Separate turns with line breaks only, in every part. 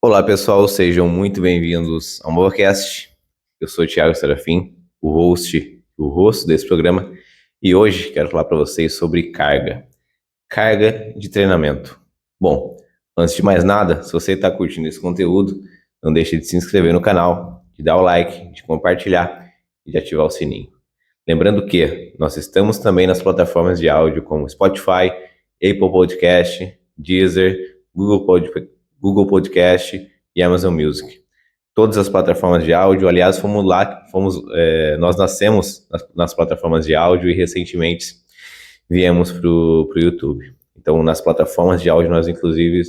Olá pessoal, sejam muito bem-vindos ao MovaCast. Eu sou o Thiago Serafim, o host desse programa, e hoje quero falar para vocês sobre carga de treinamento. Bom, antes de mais nada, se você está curtindo esse conteúdo, não deixe de se inscrever no canal, de dar o like, de compartilhar e de ativar o sininho. Lembrando que nós estamos também nas plataformas de áudio como Spotify, Apple Podcast, Deezer, Google Podcast e Amazon Music. Todas as plataformas de áudio, aliás, nós nascemos nas plataformas de áudio e recentemente viemos para o YouTube. Então, nas plataformas de áudio, nós inclusive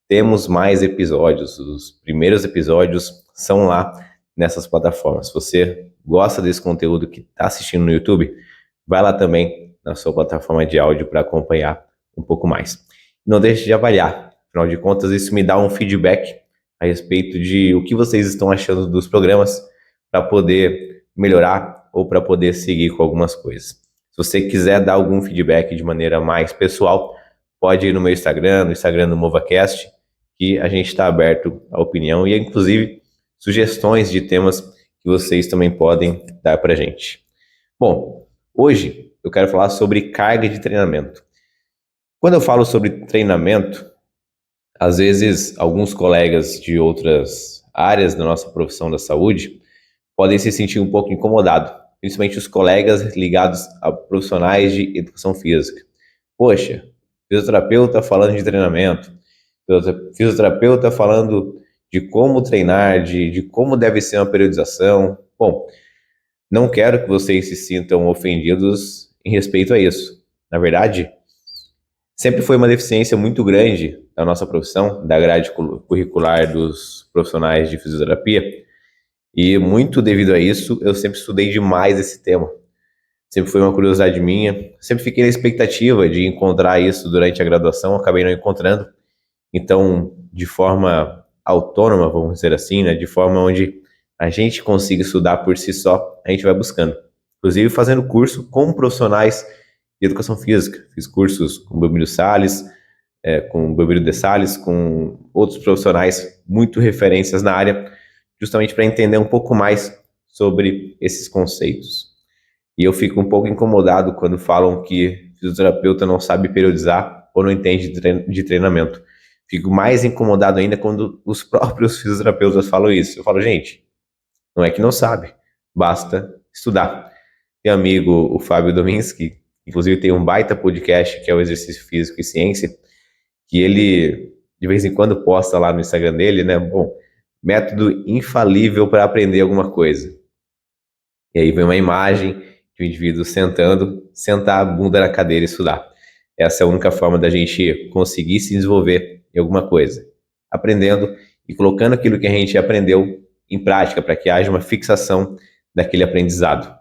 temos mais episódios. Os primeiros episódios são lá nessas plataformas. Se você gosta desse conteúdo que está assistindo no YouTube, vai lá também na sua plataforma de áudio para acompanhar um pouco mais. Não deixe de avaliar, afinal de contas, isso me dá um feedback a respeito de o que vocês estão achando dos programas para poder melhorar ou para poder seguir com algumas coisas. Se você quiser dar algum feedback de maneira mais pessoal, pode ir no meu Instagram, no Instagram do MovaCast, que a gente está aberto à opinião e, inclusive, sugestões de temas que vocês também podem dar para a gente. Bom, hoje eu quero falar sobre carga de treinamento. Quando eu falo sobre treinamento, às vezes alguns colegas de outras áreas da nossa profissão da saúde podem se sentir um pouco incomodados, principalmente os colegas ligados a profissionais de educação física. Poxa, fisioterapeuta falando de treinamento, fisioterapeuta falando de como treinar, de como deve ser uma periodização. Bom, não quero que vocês se sintam ofendidos em respeito a isso. Na verdade, sempre foi uma deficiência muito grande da nossa profissão, da grade curricular dos profissionais de fisioterapia, e muito devido a isso, eu sempre estudei demais esse tema. Sempre foi uma curiosidade minha, sempre fiquei na expectativa de encontrar isso durante a graduação, acabei não encontrando. Então, de forma autônoma, vamos dizer assim, né, de forma onde a gente consiga estudar por si só, a gente vai buscando. Inclusive fazendo curso com profissionais de educação física. Fiz cursos com o Belmiro Salles, com o Belmiro de Salles, com outros profissionais muito referências na área, justamente para entender um pouco mais sobre esses conceitos. E eu fico um pouco incomodado quando falam que fisioterapeuta não sabe periodizar ou não entende de treinamento. Fico mais incomodado ainda quando os próprios fisioterapeutas falam isso. Eu falo, gente, não é que não sabe, basta estudar. Tem um amigo, o Fábio Dominski, inclusive tem um baita podcast que é o Exercício Físico e Ciência, que ele de vez em quando posta lá no Instagram dele, né? Bom, método infalível para aprender alguma coisa. E aí vem uma imagem de um indivíduo sentar a bunda na cadeira e estudar. Essa é a única forma da gente conseguir se desenvolver em alguma coisa. Aprendendo e colocando aquilo que a gente aprendeu em prática, para que haja uma fixação daquele aprendizado.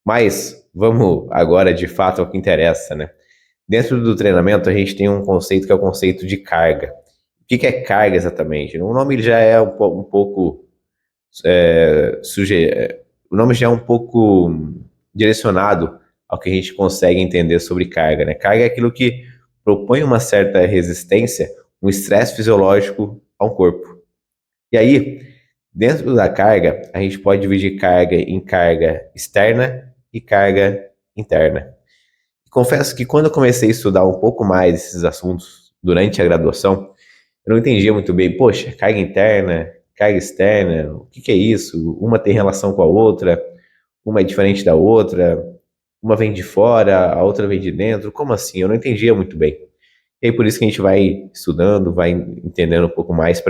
Mas vamos agora de fato ao que interessa, né? Dentro do treinamento a gente tem um conceito que é o conceito de carga. O que é carga exatamente? O nome já é um pouco o nome já é um pouco direcionado ao que a gente consegue entender sobre carga, né? Carga é aquilo que propõe uma certa resistência, um estresse fisiológico ao corpo. E aí, dentro da carga, a gente pode dividir carga em carga externa e carga interna. Confesso que quando eu comecei a estudar um pouco mais esses assuntos durante a graduação, eu não entendia muito bem, poxa, carga interna, carga externa, o que é isso? Uma tem relação com a outra, uma é diferente da outra, uma vem de fora, a outra vem de dentro, como assim? Eu não entendia muito bem. E aí por isso que a gente vai estudando, vai entendendo um pouco mais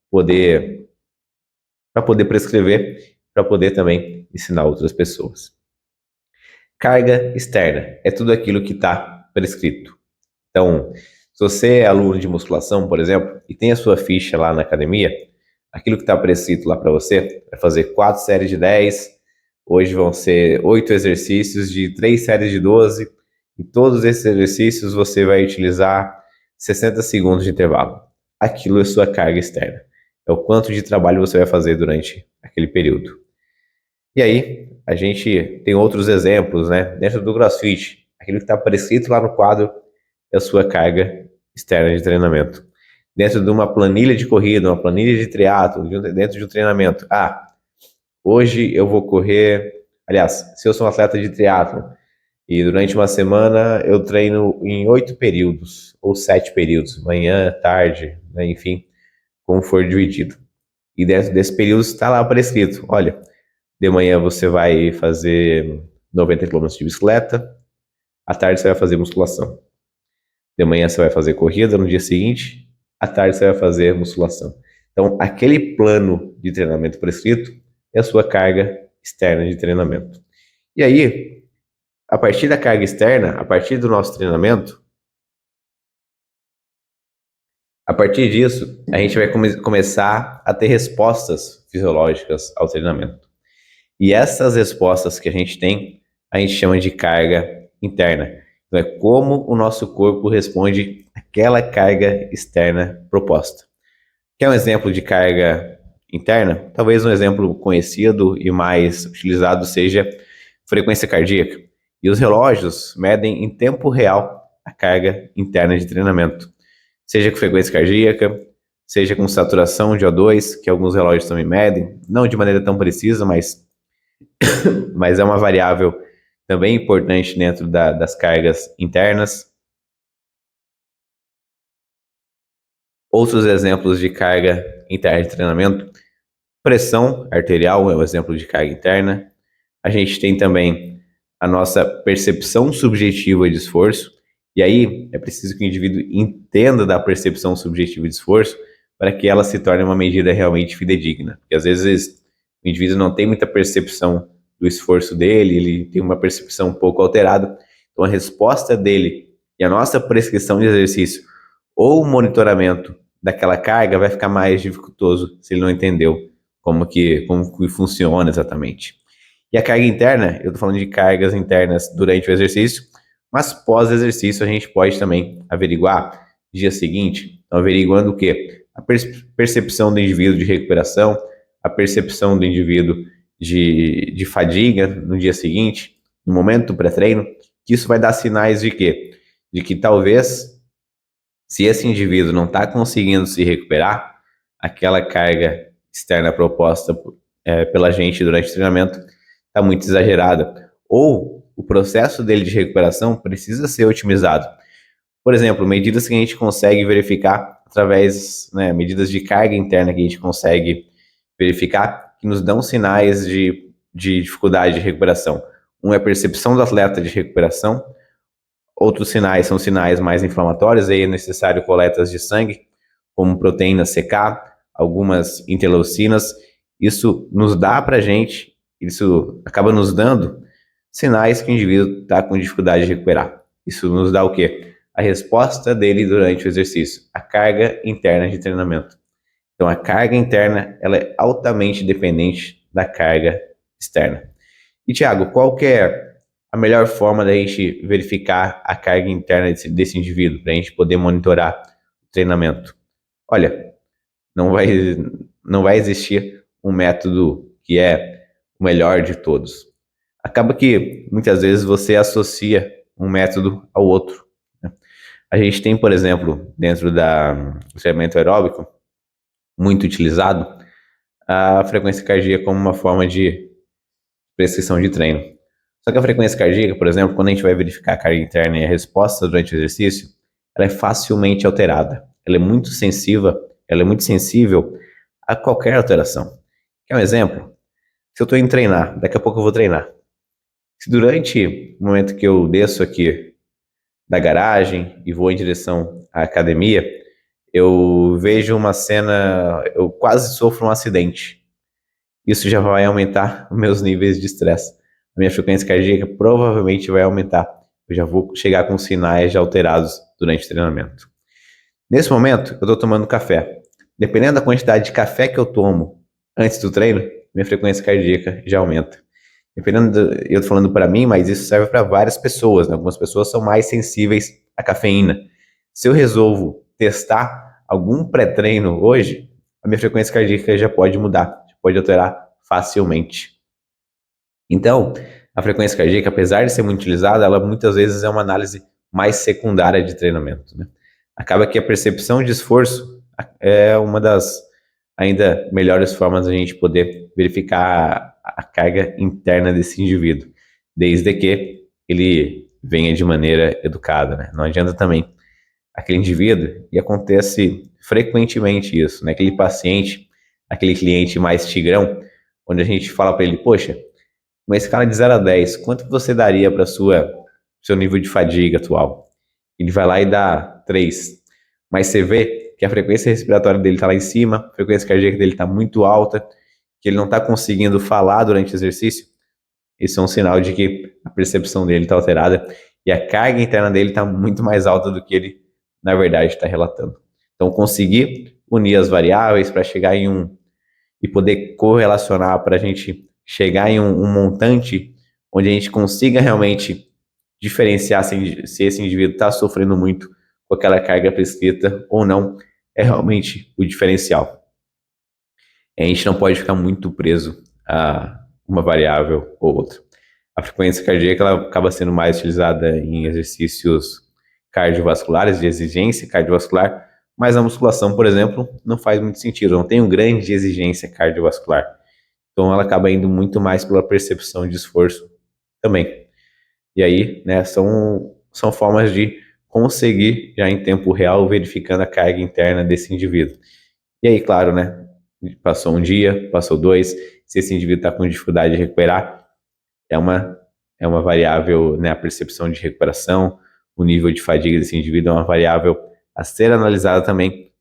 poder para poder prescrever, para poder também ensinar outras pessoas. Carga externa é tudo aquilo que está prescrito. Então, se você é aluno de musculação, por exemplo, e tem a sua ficha lá na academia, aquilo que está prescrito lá para você é fazer 4 séries de 10, hoje vão ser 8 exercícios de 3 séries de 12, e todos esses exercícios você vai utilizar 60 segundos de intervalo. Aquilo é sua carga externa. É o quanto de trabalho você vai fazer durante aquele período. E aí, a gente tem outros exemplos, né? Dentro do CrossFit, aquilo que está prescrito lá no quadro é a sua carga externa de treinamento. dentro de uma planilha de corrida, uma planilha de triatlo, dentro de um treinamento. Hoje eu vou correr. Aliás, se eu sou um atleta de triatlo e durante uma semana eu treino em 8 períodos ou 7 períodos, manhã, tarde, né, enfim, como for dividido. E dentro desse período está lá prescrito: olha, de manhã você vai fazer 90 quilômetros de bicicleta, à tarde você vai fazer musculação. De manhã você vai fazer corrida, no dia seguinte, à tarde você vai fazer musculação. Então, aquele plano de treinamento prescrito é a sua carga externa de treinamento. E aí, a partir da carga externa, a partir do nosso treinamento, a partir disso, a gente vai começar a ter respostas fisiológicas ao treinamento. E essas respostas que a gente chama de carga interna. Então, é como o nosso corpo responde àquela carga externa proposta. Quer um exemplo de carga interna? Talvez um exemplo conhecido e mais utilizado seja frequência cardíaca. E os relógios medem em tempo real a carga interna de treinamento. Seja com frequência cardíaca, seja com saturação de O2, que alguns relógios também medem, não de maneira tão precisa, mas é uma variável também importante dentro das cargas internas. Outros exemplos de carga interna de treinamento: pressão arterial é um exemplo de carga interna. A gente tem também a nossa percepção subjetiva de esforço, e aí é preciso que o indivíduo entenda da percepção subjetiva de esforço para que ela se torne uma medida realmente fidedigna. Porque às vezes o indivíduo não tem muita percepção do esforço dele, ele tem uma percepção um pouco alterada. Então a resposta dele e a nossa prescrição de exercício ou monitoramento daquela carga vai ficar mais dificultoso se ele não entendeu como que funciona exatamente. E a carga interna, eu estou falando de cargas internas durante o exercício, mas pós-exercício a gente pode também averiguar dia seguinte, então averiguando o quê? A percepção do indivíduo de recuperação, a percepção do indivíduo de fadiga no dia seguinte, no momento do pré-treino, que isso vai dar sinais de quê? De que talvez, se esse indivíduo não está conseguindo se recuperar, aquela carga externa proposta pela gente durante o treinamento está muito exagerada, ou o processo dele de recuperação precisa ser otimizado. Por exemplo, medidas que a gente consegue verificar através, medidas de carga interna que a gente consegue verificar, que nos dão sinais de dificuldade de recuperação. Um é a percepção do atleta de recuperação, outros sinais são sinais mais inflamatórios, aí é necessário coletas de sangue, como proteína CK, algumas interleucinas. Isso nos dá para a gente, isso acaba nos dando sinais que o indivíduo está com dificuldade de recuperar. Isso nos dá o quê? A resposta dele durante o exercício, a carga interna de treinamento. Então, a carga interna ela é altamente dependente da carga externa. E, Thiago, qual que é a melhor forma da gente verificar a carga interna desse indivíduo, para a gente poder monitorar o treinamento? Olha, não vai existir um método que é o melhor de todos. Acaba que, muitas vezes, você associa um método ao outro. A gente tem, por exemplo, dentro do treinamento aeróbico, muito utilizado, a frequência cardíaca como uma forma de prescrição de treino. Só que a frequência cardíaca, por exemplo, quando a gente vai verificar a carga interna e a resposta durante o exercício, ela é facilmente alterada. Ela é muito sensível a qualquer alteração. Quer um exemplo? Se eu estou indo treinar, daqui a pouco eu vou treinar. Se durante o momento que eu desço aqui da garagem e vou em direção à academia, eu vejo uma cena, eu quase sofro um acidente. Isso já vai aumentar os meus níveis de estresse. A minha frequência cardíaca provavelmente vai aumentar. Eu já vou chegar com sinais já alterados durante o treinamento. Nesse momento, eu estou tomando café. Dependendo da quantidade de café que eu tomo antes do treino, minha frequência cardíaca já aumenta. Eu estou falando para mim, mas isso serve para várias pessoas, né? Algumas pessoas são mais sensíveis à cafeína. Se eu resolvo testar algum pré-treino hoje, a minha frequência cardíaca já pode mudar, pode alterar facilmente. Então, a frequência cardíaca, apesar de ser muito utilizada, ela muitas vezes é uma análise mais secundária de treinamento, né? Acaba que a percepção de esforço, é uma das ainda melhores formas de a gente poder verificar a carga interna desse indivíduo, desde que ele venha de maneira educada, né? Não adianta também aquele indivíduo, e acontece frequentemente isso, né? Aquele paciente, aquele cliente mais tigrão, onde a gente fala para ele, poxa, uma escala de 0 a 10, quanto você daria para seu nível de fadiga atual? Ele vai lá e dá 3. Mas você vê que a frequência respiratória dele está lá em cima, a frequência cardíaca dele está muito alta, que ele não está conseguindo falar durante o exercício. Isso é um sinal de que a percepção dele está alterada e a carga interna dele está muito mais alta do que ele, na verdade, está relatando. Então, conseguir unir as variáveis para chegar em e poder correlacionar para a gente chegar em um montante onde a gente consiga realmente diferenciar se esse indivíduo está sofrendo muito com aquela carga prescrita ou não, é realmente o diferencial. A gente não pode ficar muito preso a uma variável ou outra. A frequência cardíaca ela acaba sendo mais utilizada em exercícios cardiovasculares, de exigência cardiovascular, mas a musculação, por exemplo, não faz muito sentido, não tem uma grande exigência cardiovascular. Então ela acaba indo muito mais pela percepção de esforço também. E aí, né, são formas de conseguir, já em tempo real, verificando a carga interna desse indivíduo. E aí, claro, né, passou um dia, passou 2, se esse indivíduo está com dificuldade de recuperar, é uma variável, né, a percepção de recuperação, o nível de fadiga desse indivíduo é uma variável a ser analisada também.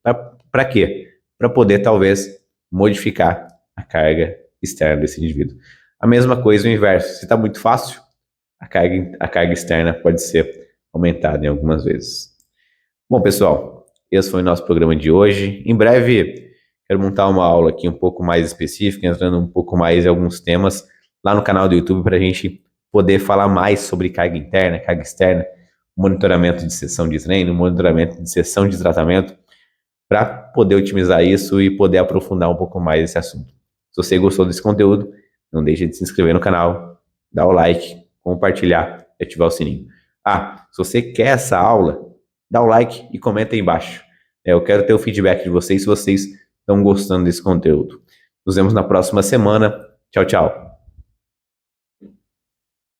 Para quê? Para poder, talvez, modificar a carga externa desse indivíduo. A mesma coisa o inverso. Se está muito fácil, a carga externa pode ser aumentada em algumas vezes. Bom, pessoal, esse foi o nosso programa de hoje. Em breve, quero montar uma aula aqui um pouco mais específica, entrando um pouco mais em alguns temas lá no canal do YouTube para a gente poder falar mais sobre carga interna, carga externa, monitoramento de sessão de treino, monitoramento de sessão de tratamento, para poder otimizar isso e poder aprofundar um pouco mais esse assunto. Se você gostou desse conteúdo, não deixe de se inscrever no canal, dar o like, compartilhar e ativar o sininho. Se você quer essa aula, dá o like e comenta aí embaixo. Eu quero ter o feedback de vocês se vocês estão gostando desse conteúdo. Nos vemos na próxima semana. Tchau, tchau.